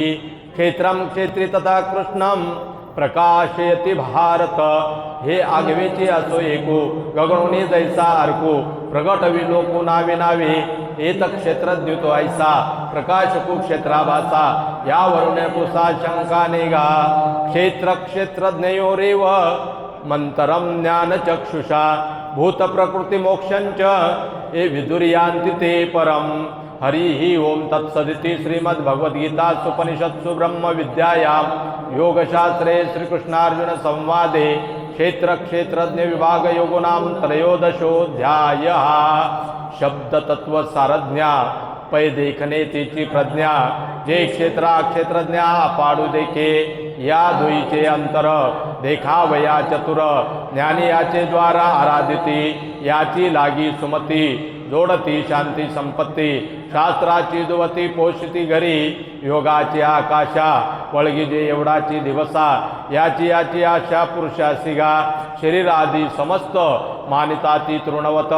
क्षेत्रम क्षेत्री तथा कृष्णम प्रकाशयति भारत। हे आगवेची असो एको गगनोनी जैसा अर्को प्रगट विलोको नावे नावे एत क्षेत्रद्युतो ऐसा प्रकाशकु क्षेत्राभासा यावरुणे पुसा शंका नेगा। क्षेत्र क्षेत्रज्ञयोरेव मंतरम ज्ञान चक्षुषा भूत प्रकृति मोक्षंच ये विदुर्यांति ते परम। हरि ही ओम तत्सदिति श्रीमद्भगवद्गीतासुपनिषत्सु ब्रह्म विद्यायां योगशास्त्रे श्रीकृष्णार्जुन संवादे क्षेत्र क्षेत्रज्ञ विभाग योगो नाम त्रयोदशोऽध्यायः। शब्द तत्व सारज्ञा पै देखणे तिची प्रज्ञा जे क्षेत्रा क्षेत्रज्ञा पाडू देखे या दुईचे अंतर देखावया चतुर ज्ञानी याचे द्वारा आराधिती याची लागी सुमती जोडती शांती संपत्ती शास्त्राची दुवती पोषिती घरी योगाची आकाशा वळगी जे एवढाची दिवसा याची याची आशा पुरुषासिगा शरीर आदी समस्त मानिताती तृणवत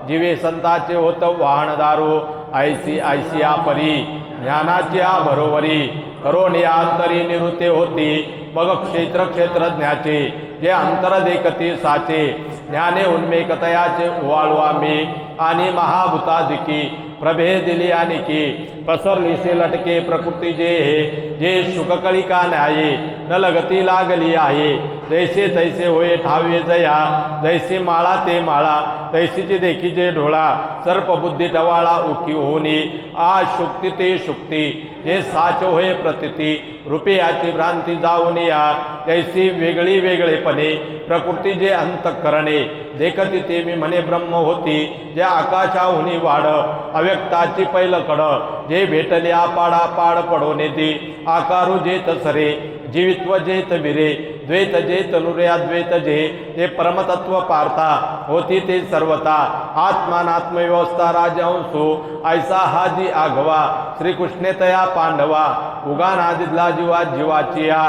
जीवे संताचे होत वाहनदारू ऐसी ऐसिया परी ज्ञानाच्या बरोबरी करोनी अंतरी निवृत्ती होती मग क्षेत्र क्षेत्रज्ञाचे जे अंतर देखती साचे ज्ञाने उन्मेकतयाचे ओवाळवा मी आणि महाभूतादिकी प्रभेद दिली आणि की पसरलीसे लटके प्रकृती जे शुककळिका न्याये न लगती लागली आहे जैसे तैसे होय ठावे जया जैसे माळा ते माळा तैसीची देखीचे ढोळा सर्पबुद्धी टवाळा उकी होनी आ शुक्ती ते शुक्ती जे साच होय प्रतिती रूपे याची भ्रांती जाऊन या तैसी वेगळी वेगळेपणे प्रकृती जे अंतःकरणे देखती ते मी म्हणे ब्रह्म होती जे आकाशाहुनी वाढ अव्यक्ताची पैलकड जे भेटले आपाडा पाड पडोने ती आकारू जेत सरे जीवित्व जेत विरे द्वैत जेत नुरे अद्वैत जे ते परमतत्व पार्था होती ते सर्वता आत्मानात्मव्यवस्था राजहंसो ऐसा हा जी आघवा श्रीकृष्णे तया पांडवा उगानादिदला जीवा जीवाची या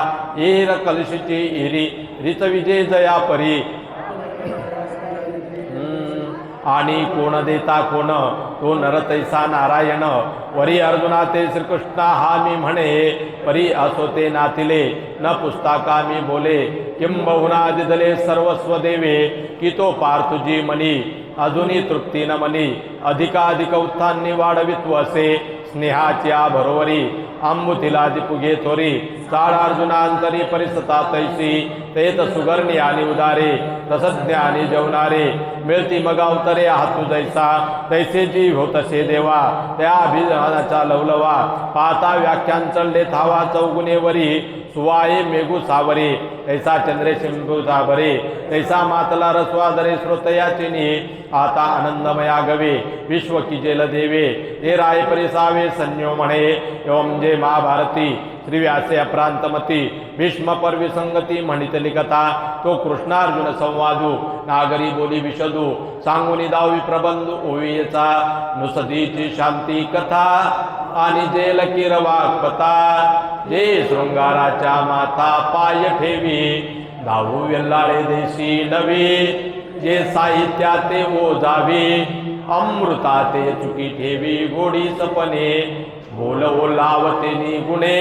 एर कलशीची एरी रित विजय जया परी आणि कोण देता कोण तो नरतैसा नारायण वरी अर्जुना ते श्रीकृष्णा हा मी म्हणे परी असो ते नातिले न पुस्तका मी बोले किंबहुना दिदले सर्वस्व देवे की तो पार्थुजी मनी अजूनी तृप्ती न मनी अधिकाधिक उत्थानी वाढवित्व असे स्नेहाच्या बरोबरी आंबुतीला दिपुगे थोरी चाळ अर्जुनांतरी परिसता तैसी तेत सुगर्णी आणि उदारे रसज्ञ आणि जेवणारे मिळती मग अवतरे हातू जैसा तैसे जीव होतसे देवा त्या अभिमानाचा लवलवा पाहता व्याख्यान चढले थावा चौगुणेवरी सुवाये मेघू सावरे ऐसा चंद्रे शिंपू सावरे ऐसा मातला रस्वादरे श्रोतयाचिनी आता आनंदमया गवे विश्व की जेल देवे हे राय परिसावे संयो म्हणे एवं जे महाभारती श्री व्यासे अप्रांतमती भीष्म पर्वी संगती म्हणितली कथा तो कृष्णार्जुन संवादू नागरी बोली विशदू सांगुनी दावी प्रबंध ओवियचा नुसदीची शांती कथा आणि जे लकीर वाक्पता जे शृंगाराच्या माथा पाय ठेवी दाऊ वेल्लाळे देशी नवे जे साहित्याते ओजावे अमृताते चुकी ठेवी गोडी सपने बोल ओलावते निगुणे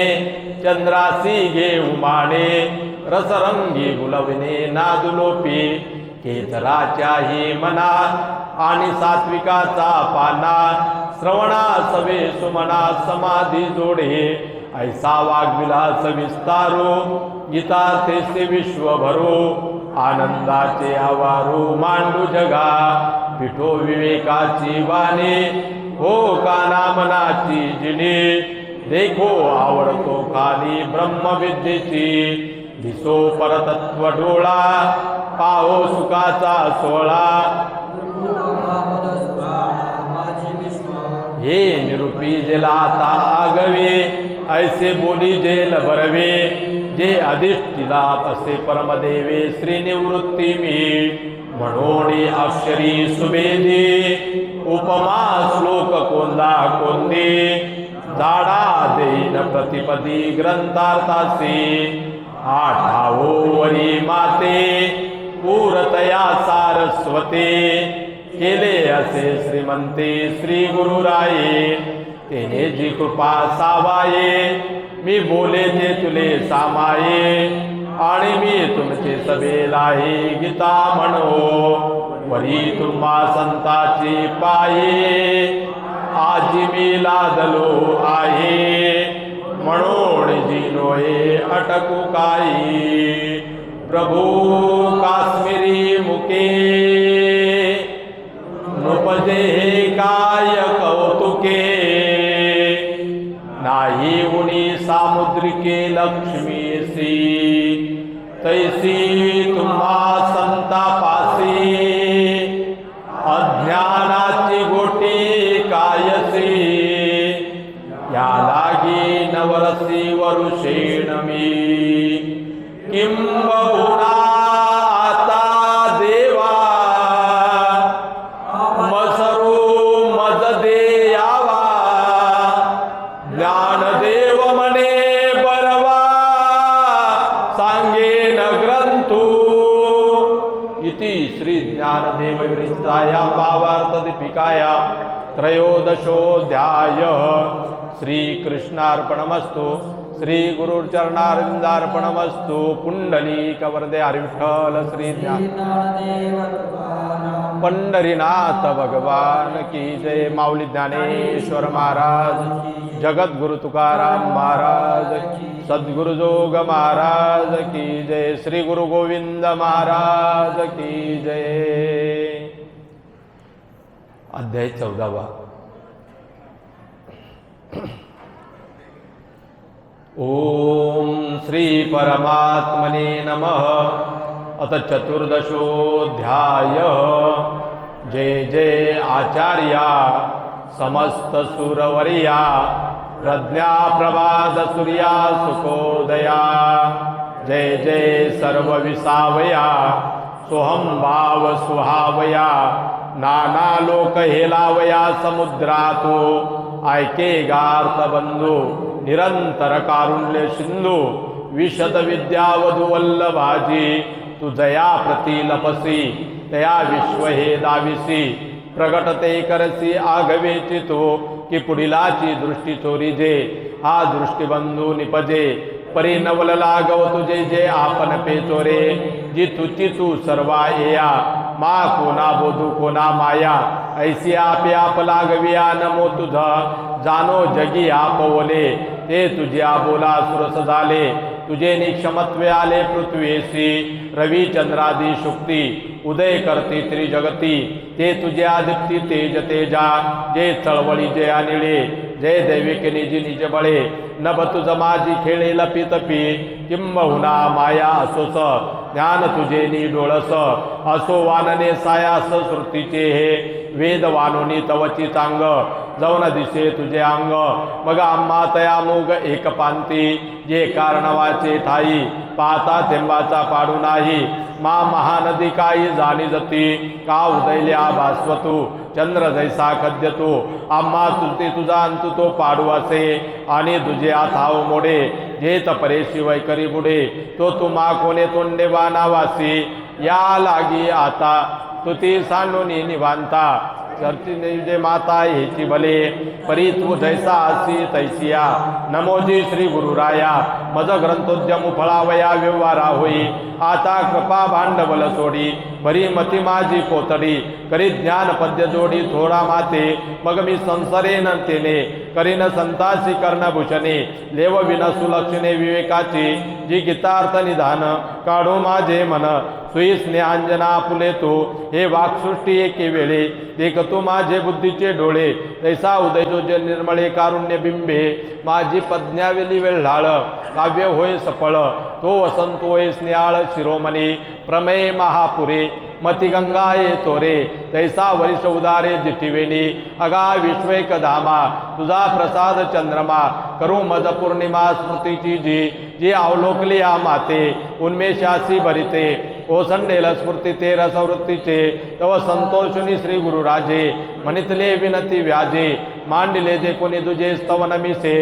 चंद्रासी घे उमाणे रसरंगी गुलविने नादुलोपी केतराच्याही मना आणि सात्विकाचा पाना श्रवणा सवे सुमना समाधी जोडे ऐसा वाग्विलास विस्तारो गीतार्थेसे विश्वभरो आनंदाचे आवारू मांडू जगा पिठो विवेकाची वाणे हो काना मनाची जिने देखो आवडतो खाली ब्रह्मविद्येची दिसो परतत्व डोळा पाहो सुखाचा सोळा हे निरूपी जेलाता आगवे ऐसे बोली जेल बरवे जे अधिष्ठिला असे परमदेवे श्रीनिवृत्ती मी म्हणोनी अक्षरी सुबेदी उपमा श्लोक कोंदा कोंदी जाडा देन प्रतिपदी ग्रंथार्थासी आठावो वरी माते पूरतया सारस्वते केले असे श्रीमंते श्री गुरुराये तेने जी कृपा सावाये मी बोले ते तुले सामाये आणि मी तुमचे सभेलाही गीता म्हणो वरी तुम्हा संताची पाये आजी मी लादलो आहे म्हणून जिनोये अटकू काही प्रभू काश्मीरी मुके नृपजे हे काय कौतुके नाही उणी सामुद्रिके लक्ष्मीसी तैसी तुम्हा संतापासी अज्ञानाची गोटी कायसी या लागी नवरसी वरुषेण मी किंबहुना आता देवा मसरू मज दे यावा ज्ञानदेव मने बरवा सांगेन ग्रंथू इति श्री ज्ञानदेव विरचिताया भावार्थ दीपिकाया त्रयोदशोऽध्याय श्री कृष्णार्पणमस्तु श्री गुरुचरणारविंदार्पणमस्तु पुंडलीक वरदे हरी विठ्ठल श्री पंढरीनाथ भगवान की जय। माऊली ज्ञानेश्वर महाराज, जगद्गुरु तुकाराम महाराज, सद्गुरु जोग महाराज की जय। श्री गुरु गोविंद महाराज की जय। अध्याय 14। ओम श्री परमात्मने नमः। अथ चतुर्दशोऽध्याय। जय जय आचार्या समस्त सुरवर्या प्रज्ञा प्रभात सूर्या सुखोदया। जय जय सर्व विसावया सोहम भाव सुहावया। नाना लोक हेलावया समुद्रातो ऐके गार्थ बंधू निरंतर कारुण्य सिंधू। विशद विद्यावधू वल्लभाजी तुझया प्रति लपसी तया विश्व हे दाविसी। प्रगटते करसी आगवेची तो की पुढिलाची दृष्टी चोरीजे। हा दृष्टिबंधू निपजे परी नवल लागव तुझे जे आपण पेचोरे। जी तुची तू सर्वा येया मा कोणा बोधू कोणा माया। ऐसी आपे आप लागविया नमो तुझा जानो जगी आपवले। ते तुझ्या बोला सुरस झाले तुझे निक्षमत्वे आले पृथ्वीसी। रवी चंद्रादी शुक्ती उदय करते त्रिजगती। ते तुझे आदित्य तेज तेजा जे चळवळी जे अनिळे। जय दैविक निज निज बळे नभ तुझ माझी खेळे लपी तपी। किंबहुना माया असोस ज्ञान तुझे नि डोळस। असो वानने सायास श्रुतीचे हे वेद वानोनी तवची चांग। जवन दिसे तुझे अंग मग आम्हा तया मोग एक पांती। जे कारणवाचे ठाई पाहता थेंबाचा पाडू नाही। मा महानदी काही जाणी जती का उदयल्या भास्वतू। चंद्र जैसा खद्य तू आम्हा तुझे तुझा अंतु तो पाडू असे। आणि तुझे आथाव मोडे जेत परेशी वैकरी बुडे। तो तुम्हा कोणे तोंडे वानावासी। या लागी आता तुती सांडूनी निवांता। चर्ची निजे माता हेची भले परी तू जैसा असी तैसिया। नमोजी श्री गुरुराया मज ग्रंथोद्यम फळावया व्यवहारा होई। आता कृपा भांडवल सोडी भरी मती माझी पोतडी। करी ज्ञान पद्य जोडी थोडा माते मग मी संसरेन तेने। करीन संतासी कर्णभूषणे लेव विनसु लक्षणे विवेकाची। जी गीतार्थ निधान काढू माझे मन सुई स्नेहांजना फुले तो। हे वाक्सृष्टी एके वेळे देख तू माझे बुद्धीचे डोळे। तैसा उदय जो जे निर्मळे कारुण्य बिंबे। माझी पज्ञावेली वेळाळ काव्य होय सफळ। तो वसंत होय स्नेहाळ शिरोमणी प्रमेय महापुरे। मती गंगा ये तोरे तैसा वरिष्ठ उदारे जिठिवेणी। अगा विश्वेक धामा तुझा प्रसाद चंद्रमा। करू मज पौर्णिमा स्मृतीची जी जी अवलोकली आ माते। उन्मेषासी भरिते ओसंडेल स्फूर्ती ते रसवृत्तीचे। तव संतोषुनी श्री गुरुराजे म्हणितले विनती व्याजे। मांडिले जे कोणी तुझे स्तवन मिसे